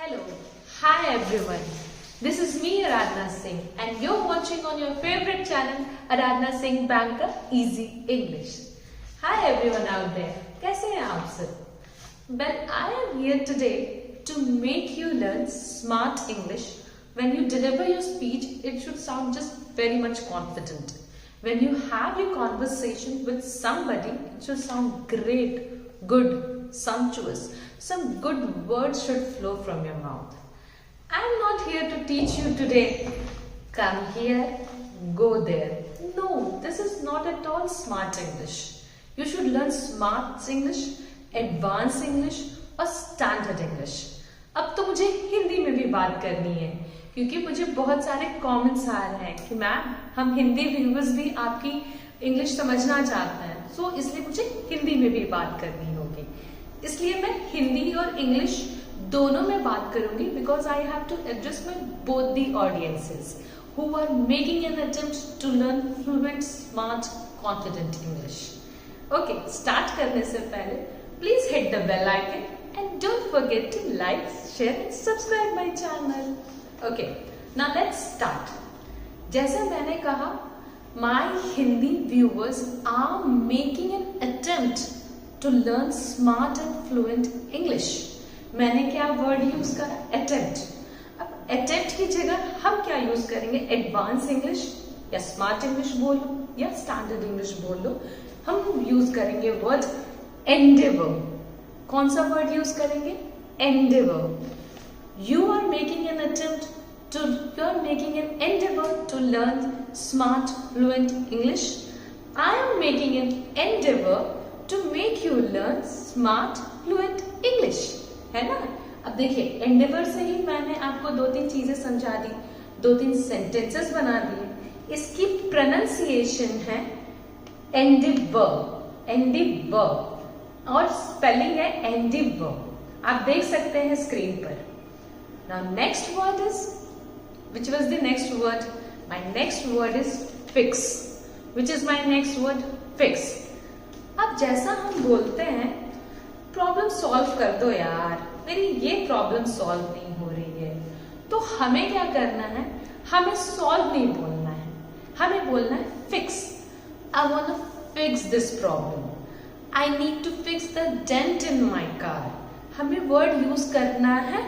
Hello, hi everyone. This is me Aradhna Singh and you're watching on your favorite channel Aradhna Singh Banker Easy English. Hi everyone out there. कैसे हैं आप सब? Well, I am here today to make you learn smart English. When you deliver your speech, it should sound just very much confident. When you have your conversation with somebody, it should sound great, good, sumptuous. Some good words should flow from your mouth. I'm not here to teach you today. Come here, go there. No, this is not at all smart English. You should learn smart English, advanced English और standard English. अब तो मुझे हिंदी में भी बात करनी है क्योंकि मुझे बहुत सारे कमेंट्स आ रहे हैं कि मैम हम हिंदी व्यूअर्स भी आपकी इंग्लिश समझना चाहते हैं, सो इसलिए मुझे हिंदी में भी बात करनी होगी. इसलिए मैं हिंदी और इंग्लिश दोनों में बात करूंगी because I have to address my both the audiences who are making an attempt to learn fluent smart confident English. Okay, start करने से पहले please hit the bell icon and don't forget to like, share and subscribe my channel. Okay, now let's start. जैसे मैंने कहा, my Hindi viewers are making an attempt to learn smart and fluent English. मैंने क्या word use करा? Attempt. अब attempt की जगह हम क्या यूज करेंगे? एडवांस इंग्लिश या स्मार्ट इंग्लिश बोलो या स्टैंडर्ड इंग्लिश बोलो. हम यूज करेंगे वर्ड एंडेवर. कौन सा वर्ड यूज करेंगे? Endeavour. You are making an endeavor to learn smart, fluent English. I am making an endeavor to make you learn smart, fluent English. है ना? अब देखिए, endeavor से ही मैंने आपको दो तीन चीजें समझा दी, दो तीन sentences बना दिए. इसकी pronunciation है endeavor, endeavor, और spelling है endeavor. आप देख सकते हैं स्क्रीन पर. Now next word is, which was the next word? My next word is fix. Which is my next word? Fix. अब जैसा हम बोलते हैं, प्रॉब्लम सॉल्व कर दो यार, मेरी ये प्रॉब्लम सॉल्व नहीं हो रही है, तो हमें क्या करना है? हमें सॉल्व नहीं बोलना है, हमें बोलना है fix. I want to fix this problem. I need to fix the dent in my car. हमें वर्ड यूज करना है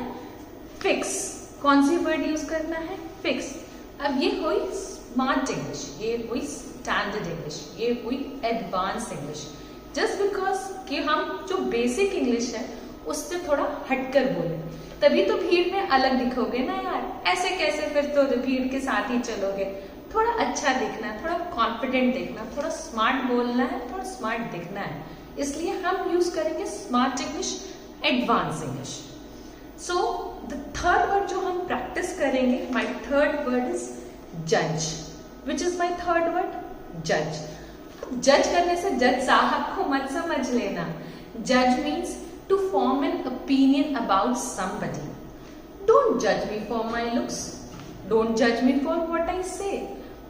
फिक्स. कौन सी वर्ड यूज करना है? फिक्स. अब ये हुई स्मार्ट इंग्लिश, ये हुई स्टैंडर्ड इंग्लिश, ये हुई एडवांस इंग्लिश. जस्ट बिकॉज कि हम जो बेसिक इंग्लिश है उससे थोड़ा हटकर बोले, तभी तो भीड़ में अलग दिखोगे ना यार. ऐसे कैसे, फिर तो भीड़ के साथ ही चलोगे. थोड़ा अच्छा दिखना है, थोड़ा कॉन्फिडेंट दिखना, थोड़ा स्मार्ट बोलना है, थोड़ा स्मार्ट दिखना है. इसलिए हम यूज करेंगे smart English, advance English. So the third word जो हम प्रैक्टिस करेंगे, माई थर्ड वर्ड इज जज. Which is my third word? जज. जज करने से जज साहब को मत समझ लेना. जज means to form an opinion about somebody. Don't जज me for my looks, don't जज मी फॉर व्हाट आई से.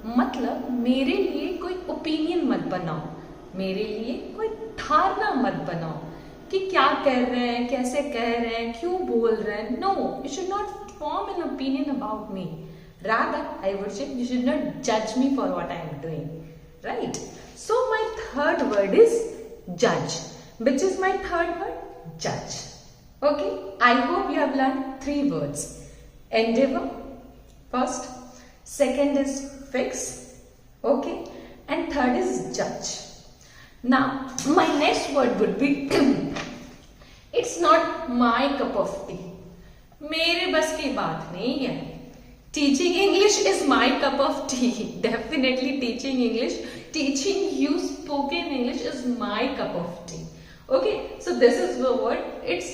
मतलब मेरे लिए कोई ओपिनियन मत बनाओ, मेरे लिए कोई धारणा मत बनाओ कि क्या कह रहे हैं, कैसे कह रहे हैं, क्यों बोल रहे हैं. No, you should not form an opinion about me. Rather, I would say you should not judge me for what I am doing. Right? So my third word is judge. Which is my third word? Judge. Okay? I hope you have learned three words. Endeavor, first. Second is fix. Okay? And third is judge. Now, my next word would be it's not my cup of tea. मेरे बस की बात नहीं है. Teaching English is my cup of tea. Definitely teaching English, teaching you spoken English is my cup of tea. Okay, so this is the word. It's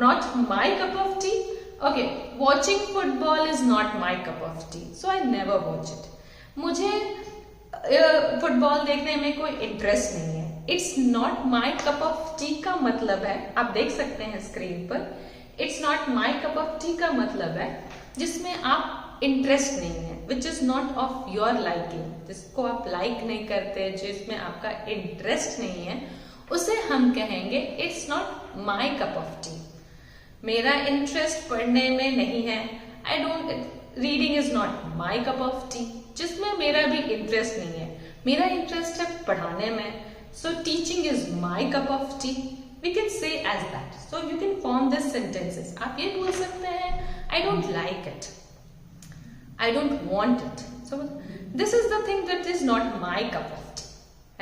not my cup of tea. Okay, watching football is not my cup of tea. So I never watch it. मुझे football देखने में कोई interest नहीं है. It's not my cup of T का मतलब है, आप देख सकते हैं स्क्रीन पर, it's not my cup of T का मतलब है जिसमें आप इंटरेस्ट नहीं है, which is not of your liking. जिसको आप लाइक नहीं करते, जिसमें आपका इंटरेस्ट नहीं है, उसे हम कहेंगे it's not my cup of T. मेरा इंटरेस्ट पढ़ने में नहीं है, I don't, reading is not my cup of T, जिसमें मेरा भी इंटरेस्ट नहीं है, मेरा इंटरेस्ट है पढ़ाने में, so teaching is my cup of tea, we can say as that. So you can form this sentences. आप ये बोल सकते हैं I don't like it, I don't want it, so this is the thing that is not my cup of tea,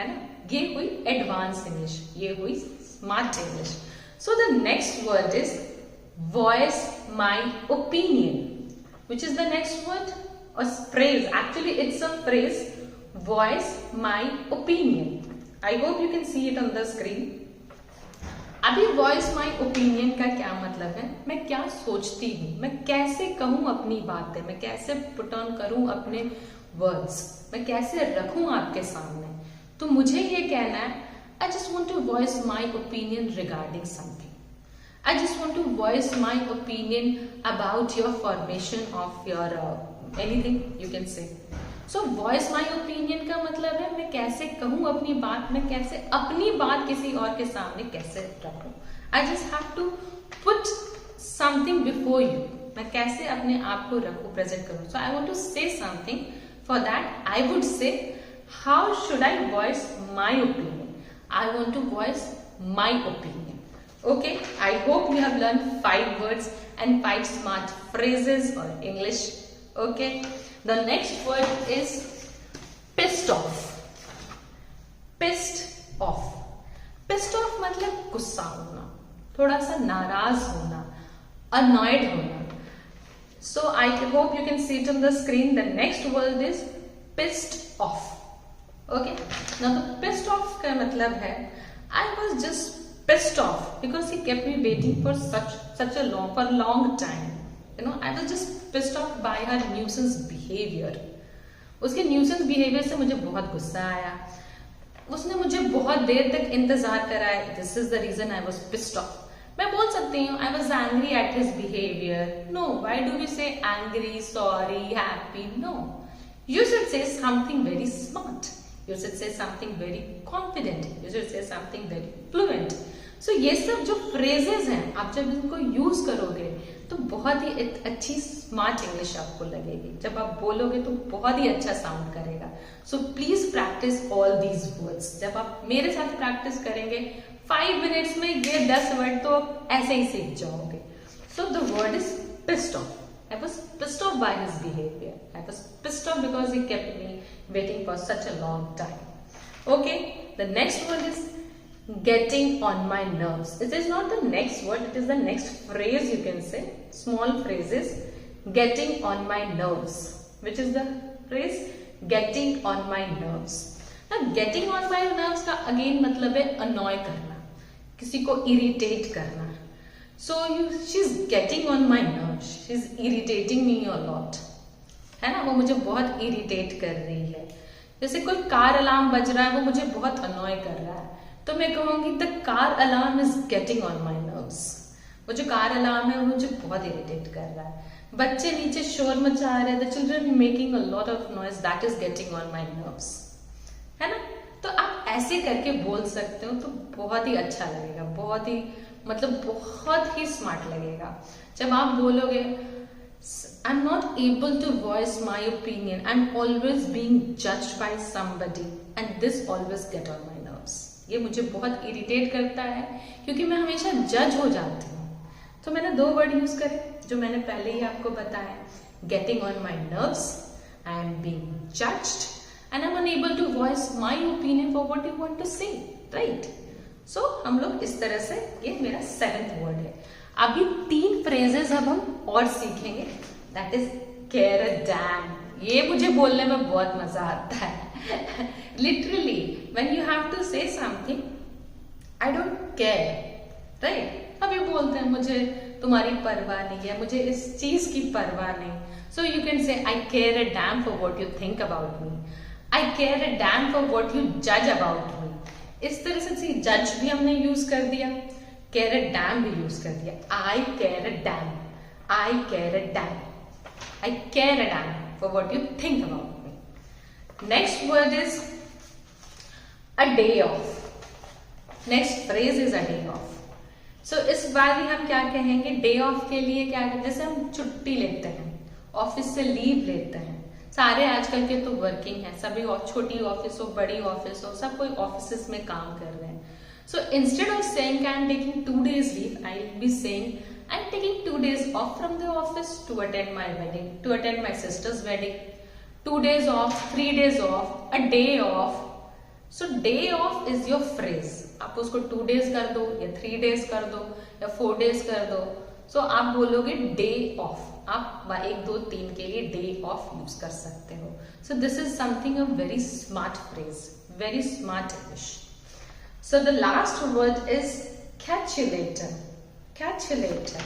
है ना. ये हुई advance English, ये हुई smart English. So the next word is voice my opinion, which is the next word, a phrase, actually it's a phrase, voice my opinion. I hope you can see it on the screen. अभी voice my opinion का क्या मतलब है, मैं क्या सोचती हूँ, मैं कैसे कहूँ अपनी बातें, मैं कैसे put on करूँ अपने words, मैं कैसे रखूँ आपके सामने. तो मुझे ये कहना है I just want to voice my opinion regarding something. I just want to voice my opinion about your formation of your anything you can say. So voice my opinion का मतलब है मैं कैसे कहूँ अपनी बात, मैं कैसे अपनी बात किसी और के सामने कैसे रखूँ. I just have to put something before you. मैं कैसे अपने आप को रखूँ, प्रेजेंट करूँ. So I want to say something. For that I would say how should I voice my opinion. I want to voice my opinion. Okay, I hope you have learned 5 words and 5 smart phrases or English. Okay, the next word is pissed off. Pissed off. Pissed off मतलब गुस्सा होना, थोड़ा सा नाराज होना, annoyed होना. So I hope you can see it on the screen. The next word is pissed off. Okay, now the pissed off का मतलब है I was just pissed off because he kept me waiting for such a long time. You know, I was just pissed off by her nuisance behavior. उसके nuisance behavior से मुझे बहुत गुस्सा आया. उसने मुझे बहुत देर तक इंतजार कराया. This is the reason I was pissed off. मैं बोल सकती हूँ I was angry at his behavior. No, why do we say angry, sorry, happy? No, you should say something very smart. You should say something very confident. You should say something very fluent. So ये सब जो phrases हैं, आप जब इनको use करोगे तो बहुत ही अच्छी स्मार्ट इंग्लिश आपको लगेगी. जब आप बोलोगे तो बहुत ही अच्छा साउंड करेगा. So please practice all these words. जब आप मेरे साथ प्रैक्टिस करेंगे 5 मिनट्स में ये 10 वर्ड तो आप ऐसे ही सीख जाओगे. So the word is pissed off. I was pissed off by his behavior. I was pissed off because he kept me waiting for such a long time. Okay, the next word is getting on my nerves. It is not the next word, it is the next phrase you can say. Small phrases. Getting on my nerves. Which is the phrase? Getting on my nerves. Now getting on my nerves का again मतलब है annoy करना, किसी को irritate करना. So she's getting on my nerves. She's irritating me a lot. है ना, वो मुझे बहुत irritate कर रही है. जैसे कोई कार अलार्म बज रहा है, वो मुझे बहुत annoy कर रहा है, तो मैं कहूंगी the car alarm is getting on my nerves. वो जो कार अलार्म है वो मुझे बहुत irritate कर रहा है. बच्चे नीचे शोर मचा रहे हैं, the children making a lot of noise, that is getting on my nerves. है ना, तो आप ऐसे करके बोल सकते हो तो बहुत ही अच्छा लगेगा, बहुत ही मतलब बहुत ही स्मार्ट लगेगा. जब आप बोलोगे I am not able to voice my opinion, I am always being judged by somebody and this always get on my nerves. ये मुझे बहुत इरिटेट करता है क्योंकि मैं हमेशा जज हो जाती हूँ. तो मैंने 2 वर्ड यूज करे जो मैंने पहले ही आपको बताया. Getting on my nerves, I am being judged and I'm unable to voice my opinion for what you want to say, right? So हम लोग इस तरह से, ये मेरा 7th वर्ड है. अभी 3 phrases अब हम और सीखेंगे. That is care a damn. ये मुझे बोलने में बहुत मजा आता है. Literally, when you have to say something, I don't care, right? अभी बोलते हैं मुझे तुम्हारी परवाह नहीं है, मुझे इस चीज की परवाह नहीं. So you can say I care a damn for what you think about me. I care a damn for what you judge about me. इस तरह से जज भी हमने यूज कर दिया, care a damn भी यूज कर दिया. I care a damn. I care a damn. I care a damn for what you think about me. Next word is a day off. Next phrase is a day off. सो इस बार भी हम क्या कहेंगे, day of के लिए क्या कहते हैं, जैसे हम छुट्टी लेते हैं, ऑफिस से लीव लेते हैं। सारे आजकल के तो वर्किंग हैं, सभी छोटी ऑफिस हो बड़ी ऑफिस हो, सब कोई ऑफिस में काम कर रहे हैं। So instead of saying I am taking 2 days leave, I will be saying I am taking 2 days off from the office to attend my wedding, to attend my sister's wedding. 2 days off, 3 days off, a day off. So day off is your phrase. आप उसको 2 days कर दो या 3 days कर दो या 4 days कर दो, सो आप बोलोगे डे ऑफ। आप 1 2 3 के लिए डे ऑफ यूज कर सकते हो। सो this is something a very smart phrase, very smart English. So the last word is catch you later, catch you later,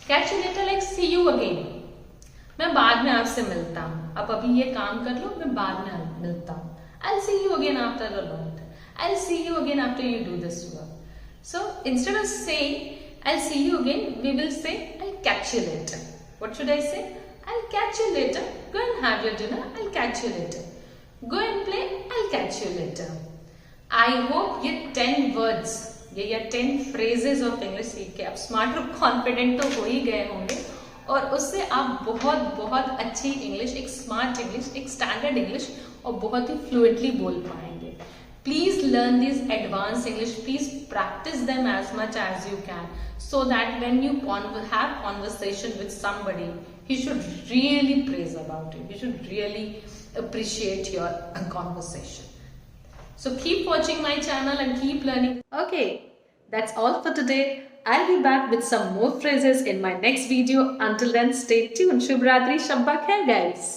catch you later like see you again। मैं बाद में आपसे मिलता हूँ, आप अभी ये काम कर लो, मैं बाद में मिलता हूँ। I'll see you again after a long time, I'll see you again after you do this work। So instead of saying I'll see you again, we will say I'll catch you later। What should I say? I'll catch you later, go and have your dinner, I'll catch you later, go and play, I'll catch you later। I hope ये 10 words, ये 10 phrases of English सीख के आप smart और confident तो हो ही गए होंगे, और उससे आप बहुत बहुत अच्छी इंग्लिश, एक स्मार्ट इंग्लिश, एक स्टैंडर्ड इंग्लिश और बहुत ही फ्लुएंटली बोल पाएंगे। Please learn this advance English, please practice them as much as you can, so that when you have conversation with somebody, he should really praise about it, he should really appreciate your conversation। So keep watching my channel and keep learning। Okay, that's all for today। I'll be back with some more phrases in my next video. Until then, stay tuned। Shubh Ratri, Shabba Khair guys।